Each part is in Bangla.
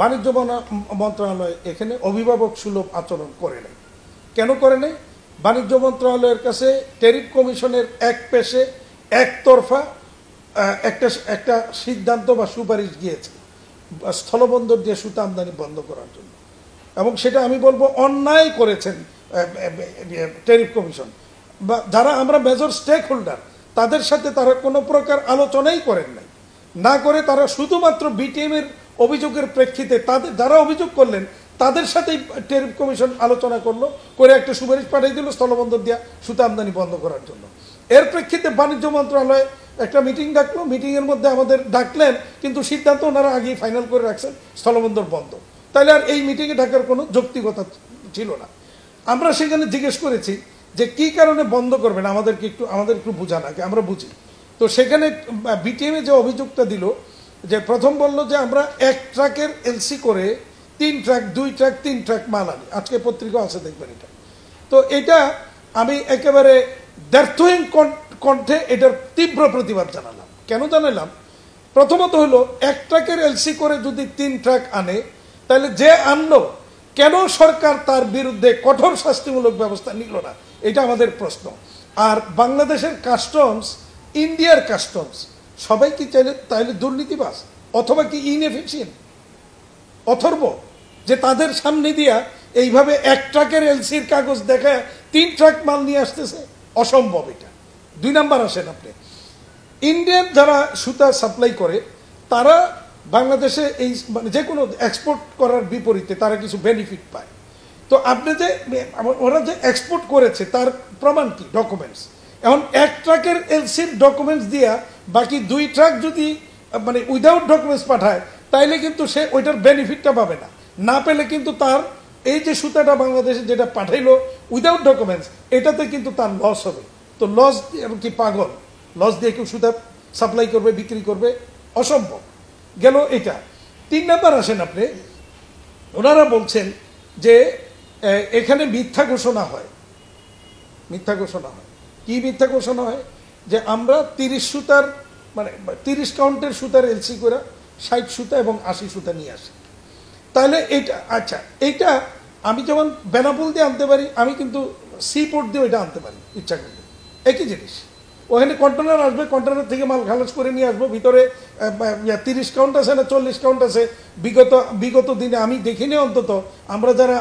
বাণিজ্য মন্ত্রণালয় এখানে অভিভাবক সুলভ আচরণ করে নাই। কেন করে নাই? বাণিজ্য মন্ত্রণালয়ের কাছে ট্যারিফ কমিশনের এক পেশে একতরফা একটা সিদ্ধান্ত বা সুপারিশ গিয়েছে স্থলবন্দর দিয়ে সুতা আমদানি বন্ধ করার জন্য, এবং সেটা আমি বলবো অন্যায় করেছেন ট্যারিফ কমিশন বা যারা আমরা মেজর স্টেক হোল্ডার তাদের সাথে তারা কোনো প্রকার আলোচনাই করেন নাই। না করে তারা শুধুমাত্র বিটিএম এর অভিযোগের প্রেক্ষিতে তাদের যারা অভিযোগ করলেন তাদের সাথেই ট্যারিফ কমিশন আলোচনা করলো, করে একটা সুপারিশ পাঠিয়ে দিল স্থলবন্দর দিয়া সুতা আমদানি বন্ধ করার জন্য। এর প্রেক্ষিতে বাণিজ্য মন্ত্রণালয় একটা মিটিং ডাকলো, মিটিংয়ের মধ্যে আমাদের ডাকলেন, কিন্তু সিদ্ধান্ত ওনারা আগেই ফাইনাল করে রাখছেন স্থলবন্দর বন্ধ। তাহলে আর এই মিটিংয়ে ডাকার কোনো যৌক্তিকতা ছিল না। আমরা সেখানে জিজ্ঞেস করেছি যে কি কারণে বন্ধ করবেন, আমাদের একটু বোঝান আগে, আমরা বুঝি। তো সেখানে বিটিএমে যে অভিযোগটা দিল যে প্রথম বলল যে আমরা এক ট্রাকের এলসি করে 3 ট্রাক 2 ট্রাক 3 ট্রাক মাল আনি, আজকে পত্রিকা আছে দেখবেন এটা। তো এটা আমি একেবারে দ্ব্যর্থহীন কণ্ঠে এটার তীব্র প্রতিবাদ জানালাম। কেন জানালাম? প্রথমত হলো এক ট্রাকের এলসি করে যদি 3 ট্রাক আনে তাহলে যে আনলো কেন সরকার তার বিরুদ্ধে কঠোর শাস্তিমূলক ব্যবস্থা নিল না, এটা আমাদের প্রশ্ন। আর বাংলাদেশের কাস্টমস, ইন্ডিয়ার কাস্টমস সবাই কি তাইলে দুর্নীতিবাজ অথবা কি ইনএফিশিয়েন্ট অথর্ব যে তাদের সামনে দিয়া এইভাবে এক ট্রাকের এলসির কাগজ দেখায় 3 ট্রাক মাল নিয়ে আসতেছে? অসম্ভব এটা। 2 নাম্বার আসেন আপনি, ইন্ডিয়ান যারা সুতা সাপ্লাই করে তারা বাংলাদেশে এই মানে যে কোনো এক্সপোর্ট করার বিপরীতে তারা কিছু বেনিফিট পায়। তো আপনি যে ওরা যে এক্সপোর্ট করেছে তার প্রমাণ কি? ডকুমেন্টস। এখন এক ট্রাকের এলসির ডকুমেন্টস দিয়া বাকি 2 ট্রাক যদি মানে উইদাউট ডকুমেন্টস পাঠায় তাইলে কিন্তু সে ওইটার বেনিফিটটা পাবে না। না পেলে কিন্তু তার এই যে সুতাটা বাংলাদেশে যেটা পাঠাইলো উইদাউট ডকুমেন্টস, এটাতে কিন্তু তার লস হবে। তো লস এবং কি পাগল, লস দিয়ে কেউ সুতা সাপ্লাই করবে, বিক্রি করবে? অসম্ভব গেল এটা। 3 নাম্বার আসেন আপনি, ওনারা বলছেন যে এখানে মিথ্যা ঘোষণা হয়। মিথ্যা ঘোষণা হয় কি? মিথ্যা ঘোষণা হয় যে আমরা 30 সুতার মানে 30 কাউন্টের সুতার এলসি করে 60 সুতা এবং 80 সুতা নিয়ে আসি। তাহলে এটা আচ্ছা, এইটা আমি যেমন বেনাপোল দিয়ে আনতে পারি, আমি কিন্তু সি পোর্ট দিয়ে ওইটা আনতে পারি ইচ্ছা করলে, একই জিনিস। ওখানে কন্টেনার আসবে, কন্টেনার থেকে মাল খালাস করে নিয়ে আসবো, ভিতরে 30 কাউন্ট আছে না 40 কাউন্ট আছে। বিগত দিনে আমি দেখিনি, অন্তত আমরা যারা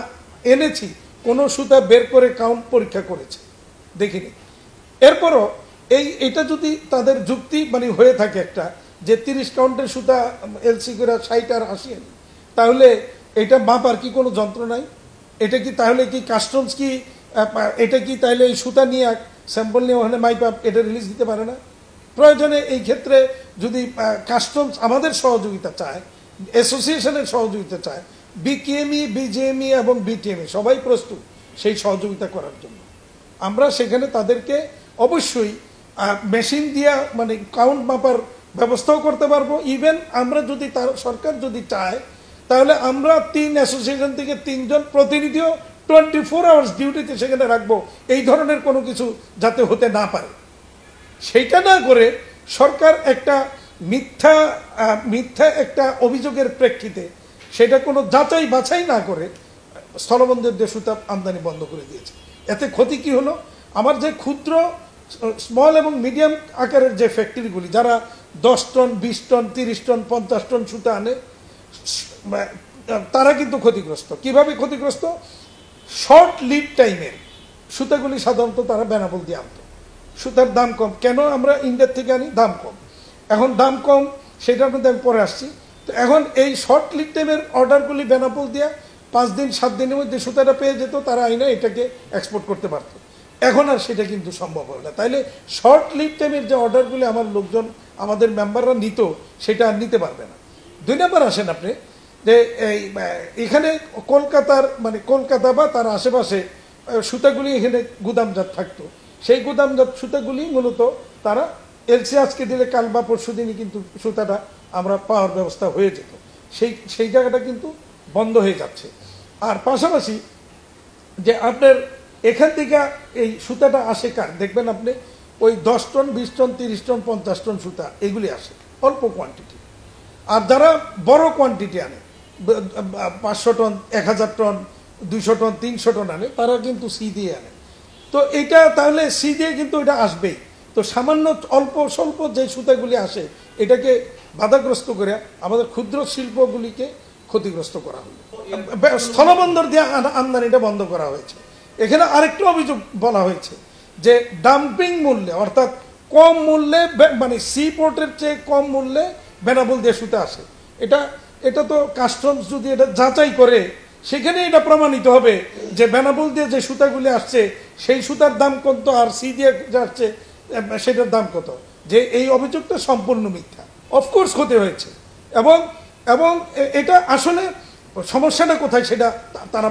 এনেছি কোনো সুতা বের করে কাউন্ট পরীক্ষা করেছে দেখিনি। এরপরও এটা যদি তাদের যুক্তি মানে হয়ে থাকে একটা যে 30 কাউন্টের সুতা এলসি করে 60 আর 80 আনি, তাহলে এটা মাপার কি কোনো যন্ত্র নাই? এটা কি তাহলে কি কাস্টমস কি এটা কি তাহলে এই সুতা নিয়ে স্যাম্পল নিয়ে ওখানে মাইপা এটা রিলিজ দিতে পারে না? প্রয়োজনে এই ক্ষেত্রে যদি কাস্টমস আমাদের সহযোগিতা চায়, অ্যাসোসিয়েশনের সহযোগিতা চায়, বিকেএমই, বিজেএমই এবং বিটিএমই সবাই প্রস্তুত সেই সহযোগিতা করার জন্য। আমরা সেখানে তাদেরকে অবশ্যই মেশিন দিয়া মানে কাউন্ট মাপার ব্যবস্থাও করতে পারবো। ইভেন আমরা যদি তার সরকার যদি চায় তাহলে আমরা 3 অ্যাসোসিয়েশন থেকে 3 জন প্রতিনিধিও 24 আওয়ার্স ডিউটিতে সেখানে রাখবো, এই ধরনের কোনো কিছু যাতে হতে না পারে। সেইটা না করে সরকার একটা মিথ্যা একটা অভিযোগের প্রেক্ষিতে সেটা কোনো যাচাই বাছাই না করে স্থলবন্দর দিয়ে সুতা আমদানি বন্ধ করে দিয়েছে। এতে ক্ষতি কি হলো? আমার যে ক্ষুদ্র স্মল এবং মিডিয়াম আকারের যে ফ্যাক্টরিগুলি যারা 10 টন 20 টন 30 টন 50 টন সুতা আনে তারা কিন্তু ক্ষতিগ্রস্ত। কিভাবে ক্ষতিগ্রস্ত? শর্ট লিড টাইমের সুতাগুলি সাধারণত তারা বেনাপোল দিয়ে আনতো, সুতার দাম কম। কেন আমরা ইন্ডিয়ার থেকে আনি? দাম কম। এখন দাম কম সেটার মধ্যে আমি পরে আসছি। তো এখন এই শর্ট লিড টাইমের অর্ডারগুলি বেনাপোল দিয়া 5 দিন 7 দিনের মধ্যে সুতাটা পেয়ে যেত, তারা আইনা এটাকে এক্সপোর্ট করতে পারতো। এখন আর সেটা কিন্তু সম্ভব হয় না। তাইলে শর্ট লিড টাইমের যে অর্ডারগুলি আমার লোকজন আমাদের মেম্বাররা নিত সেটা আর নিতে পারবে না। 2 নাম্বার আসেন আপনি যে এখানে কলকাতার মানে কলকাতা বা তার আশেপাশে সুতাগুলি এখানে গুদামজাত থাকতো, সেই গুদামজাত সুতাগুলি মূলত তারা এলসি আজকে দিলে কাল বা পরশু দিনই কিন্তু সুতাটা আমরা পাওয়ার ব্যবস্থা হয়ে যেত। সেই জায়গাটা কিন্তু বন্ধ হয়ে যাচ্ছে। আর পাশাপাশি যে আপনার এখান থেকে এই সুতাটা আসে কার? দেখবেন আপনি ওই 10 টন 20 টন 30 টন 50 টন সুতা এগুলি আসে অল্প কোয়ান্টিটি। আর যারা বড় কোয়ান্টিটি আনে 500 টন, 1000 টন, 200 টন, 300 টন আনে, তারা কিন্তু সি দিয়ে আনে। তো এটা তাহলে সি দিয়ে কিন্তু এটা আসবেই। তো সামান্য অল্প স্বল্প যে সুতাগুলি আসে এটাকে বাধাগ্রস্ত করে আমাদের ক্ষুদ্র শিল্পগুলিকে ক্ষতিগ্রস্ত করা হলো। স্থলবন্দর দিয়ে আমদানিটা বন্ধ করা হয়েছে। এখানে আরেকটা অভিযোগ বলা হয়েছে যে ডাম্পিং মূল্যে, অর্থাৎ কম মূল্যে, মানে সি পোর্টের চেয়ে কম মূল্যে বেনাপোল দিয়ে সুতা আসে। এটা তো কাস্টমস যদি এটা যাচাই করে সেখানে এটা প্রমাণিত হবে যে বেনাপোল দিয়ে যে সুতাগুলি আসছে সেই সুতার দাম কত আর সি দিয়ে আসছে সেটার দাম কত। যে এই অভিযোগটা সম্পূর্ণ মিথ্যা। অফকোর্স ক্ষতি হয়েছে এবং এবং এটা আসলে সমস্যাটা কোথায় সেটা তারা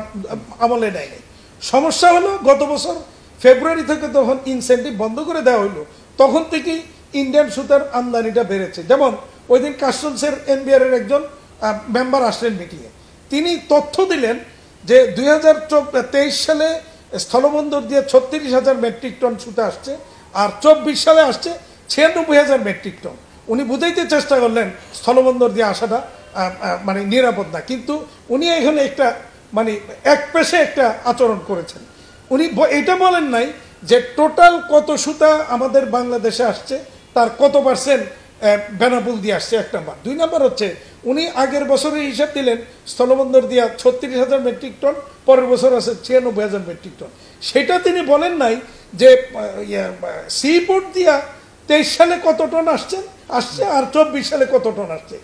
আমলে নেয়নি। সমস্যা হলো গত বছর ফেব্রুয়ারি থেকে তখন ইনসেন্টিভ বন্ধ করে দেওয়া হলো, তখন থেকেই ইন্ডিয়ান সুতার আমদানিটা বেড়েছে। যেমন ওই দিন কাস্টমসের এনবিআর এর একজন মেম্বার আসলেন মিটিংয়ে, তিনি তথ্য দিলেন যে 2023 সালে স্থলবন্দর দিয়ে 36,000 মেট্রিক টন সুতা আসছে আর 24 সালে আসছে 96,000 মেট্রিক টন। উনি বুঝাইতে চেষ্টা করলেন স্থলবন্দর দিয়ে আসাটা মানে নিরাপদ না, কিন্তু উনি এখানে একটা মানে এক পেশে একটা আচরণ করেছেন। উনি এটা বলেন নাই যে টোটাল কত সুতা আমাদের বাংলাদেশে আসছে তার কত পার্সেন্ট বেনাপোল দিয়ে আসছে, 1 নাম্বার। 2 নাম্বার হচ্ছে উনি আগের বছরের হিসাব দিলেন স্থলবন্দর দিয়া 36,000 মেট্রিক টন, পরের বছর আছে 96,000 মেট্রিক টন। সেটা তিনি বলেন নাই যে সি পোর্ট দিয়া 23 সালে কত টন আসছে আর 24 সালে কত টন আসছে।